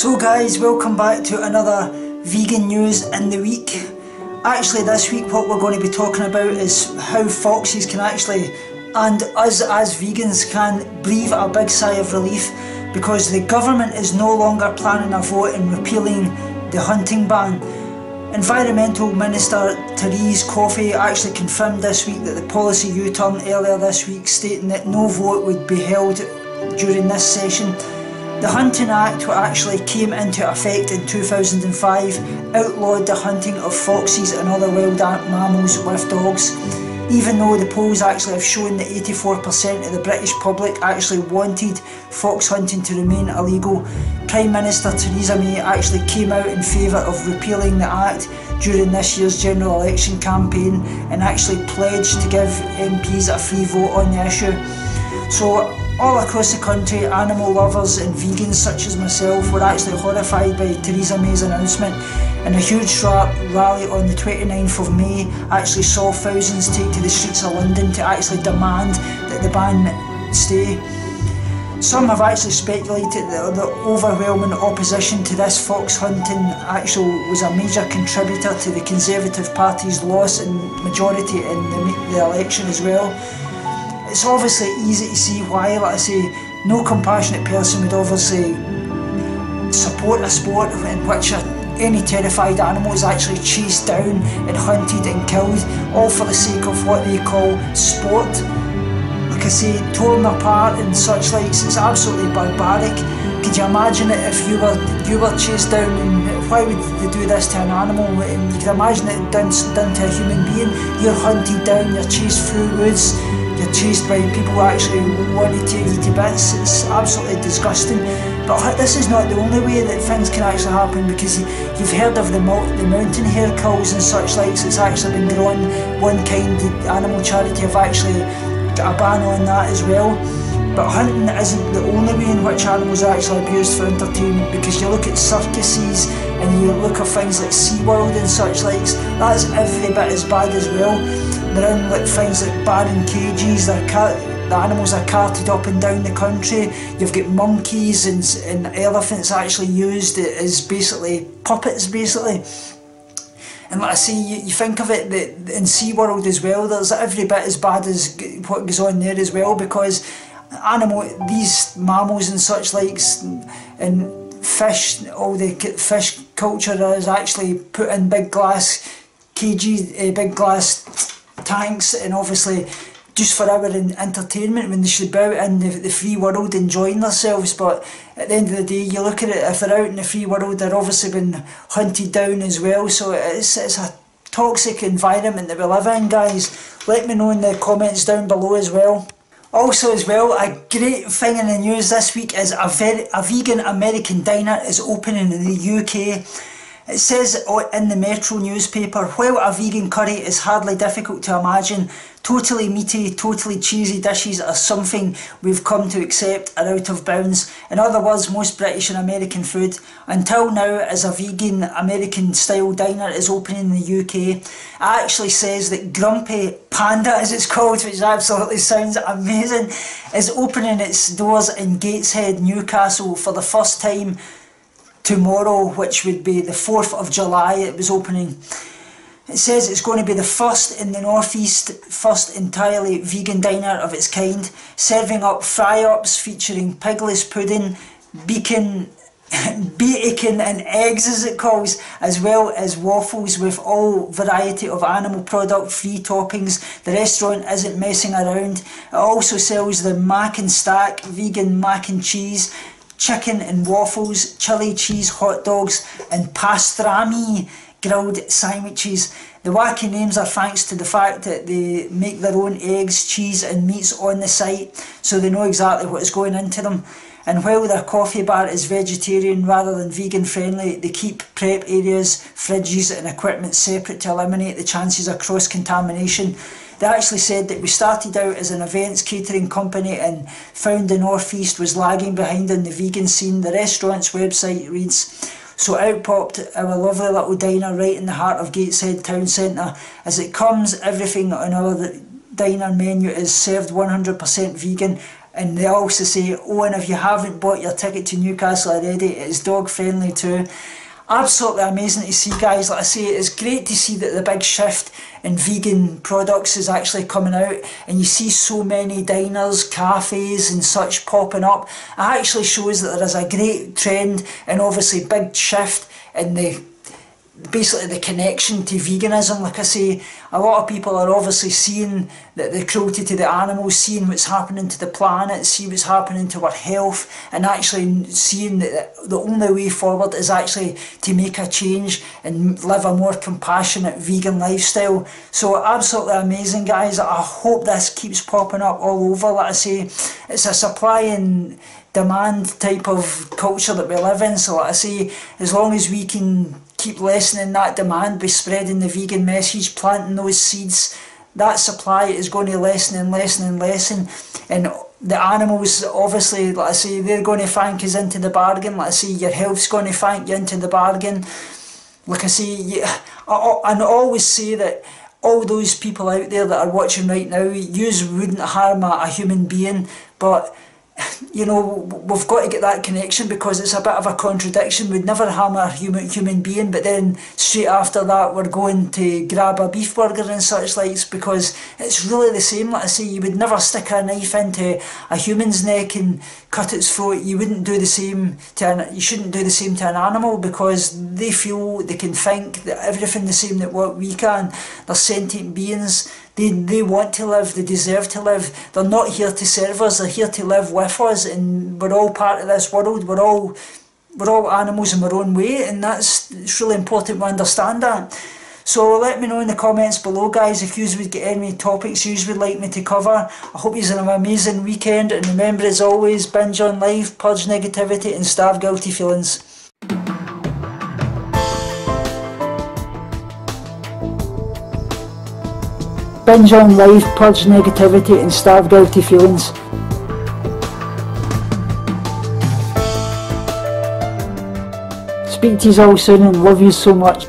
So guys, welcome back to another vegan news in the week. Actually this week what we're going to be talking about is how foxes can actually, and us as vegans, can breathe a big sigh of relief because the government is no longer planning a vote in repealing the hunting ban. Environmental Minister Therese Coffey actually confirmed this week that the policy U-turn earlier this week, stating that no vote would be held during this session. The Hunting Act, which actually came into effect in 2005, outlawed the hunting of foxes and other wild mammals with dogs. Even though the polls actually have shown that 84% of the British public actually wanted fox hunting to remain illegal, Prime Minister Theresa May actually came out in favour of repealing the Act during this year's general election campaign and actually pledged to give MPs a free vote on the issue. So all across the country, animal lovers and vegans such as myself were actually horrified by Theresa May's announcement, and a huge rally on the 29th of May actually saw thousands take to the streets of London to actually demand that the ban stay. Some have actually speculated that the overwhelming opposition to this fox hunting actually was a major contributor to the Conservative Party's loss in majority in the election as well. It's obviously easy to see why. Like I say, no compassionate person would obviously support a sport in which any terrified animal is actually chased down and hunted and killed, all for the sake of what they call sport. Like I say, torn apart and such likes, it's absolutely barbaric. Could you imagine it if you were chased down, and why would they do this to an animal? And you can imagine it done to a human being. You're hunted down, you're chased through woods, you're chased by people who actually want to tear you to bits. It's absolutely disgusting. But this is not the only way that things can actually happen, because you've heard of the mountain hare culls and such likes. It's actually been growing. One kind, the animal charity, have actually got a ban on that as well. But hunting isn't the only way in which animals are actually abused for entertainment, because you look at circuses and you look at things like SeaWorld and such likes, that's every bit as bad as well. They're in like things like barren cages, the animals are carted up and down the country. You've got monkeys and elephants actually used as basically puppets basically. And like I say, you think of it that in SeaWorld as well, there's every bit as bad as what goes on there as well, because these mammals and such likes and fish, all the fish culture is actually put in big glass cages, big glass tanks, and obviously just for our entertainment when they should be out in the free world enjoying themselves. But at the end of the day, you look at it, if they're out in the free world, they're obviously been hunted down as well. So it's a toxic environment that we live in, guys. Let me know in the comments down below as well. Also as well, a great thing in the news this week is a vegan American diner is opening in the UK. It says in the Metro newspaper, while a vegan curry is hardly difficult to imagine, totally meaty, totally cheesy dishes are something we've come to accept are out of bounds. In other words, most British and American food, until now, as a vegan American style diner is opening in the UK. It actually says that Grumpy Panda, as it's called, which absolutely sounds amazing, is opening its doors in Gateshead, Newcastle for the first time tomorrow, which would be the 4th of July. It was opening. It says it's going to be the first in the northeast, first entirely vegan diner of its kind, serving up fry-ups featuring pigless pudding, bacon and eggs as it calls, as well as waffles with all variety of animal product free toppings. The restaurant isn't messing around. It also sells the Mac and Stack vegan mac and cheese, chicken and waffles, chili cheese hot dogs and pastrami grilled sandwiches. The wacky names are thanks to the fact that they make their own eggs, cheese and meats on the site, so they know exactly what is going into them. And while their coffee bar is vegetarian rather than vegan friendly, they keep prep areas, fridges and equipment separate to eliminate the chances of cross-contamination. They actually said that we started out as an events catering company and found the North East was lagging behind in the vegan scene. The restaurant's website reads, so out popped our lovely little diner right in the heart of Gateshead Town Centre. As it comes, everything on our diner menu is served 100% vegan. And they also say, oh, and if you haven't bought your ticket to Newcastle already, it's dog friendly too. Absolutely amazing to see, guys. Like I say, it's great to see that the big shift in vegan products is actually coming out, and you see so many diners, cafes and such popping up. It actually shows that there is a great trend and obviously big shift in basically the connection to veganism. Like I say, a lot of people are obviously seeing the cruelty to the animals, seeing what's happening to the planet, see what's happening to our health, and actually seeing that the only way forward is actually to make a change and live a more compassionate vegan lifestyle. So absolutely amazing, guys. I hope this keeps popping up all over. Like I say, it's a supply and demand type of culture that we live in. So like I say, as long as we can keep lessening that demand by spreading the vegan message, planting those seeds, that supply is going to lessen and lessen and lessen. And the animals, obviously, like I say, they're going to thank us into the bargain. Like I say, your health's going to thank you into the bargain. Like I say, I always say that all those people out there that are watching right now, yous wouldn't harm a human being, but you know, we've got to get that connection, because it's a bit of a contradiction. We'd never harm a human being, but then straight after that we're going to grab a beef burger and such likes, because it's really the same. Like I say, you would never stick a knife into a human's neck and cut its throat. You wouldn't do the same you shouldn't do the same to an animal, because they feel, they can think, that everything the same that what we can. They're sentient beings. They want to live, they deserve to live. They're not here to serve us, they're here to live with us, and we're all part of this world. We're all animals in our own way, and it's really important to understand that. So let me know in the comments below, guys, if you would get any topics you would like me to cover. I hope you have an amazing weekend, and remember, as always, binge on life, purge negativity and starve guilty feelings. Binge on life, purge negativity and starve guilty feelings. Speak to you all soon and love you so much.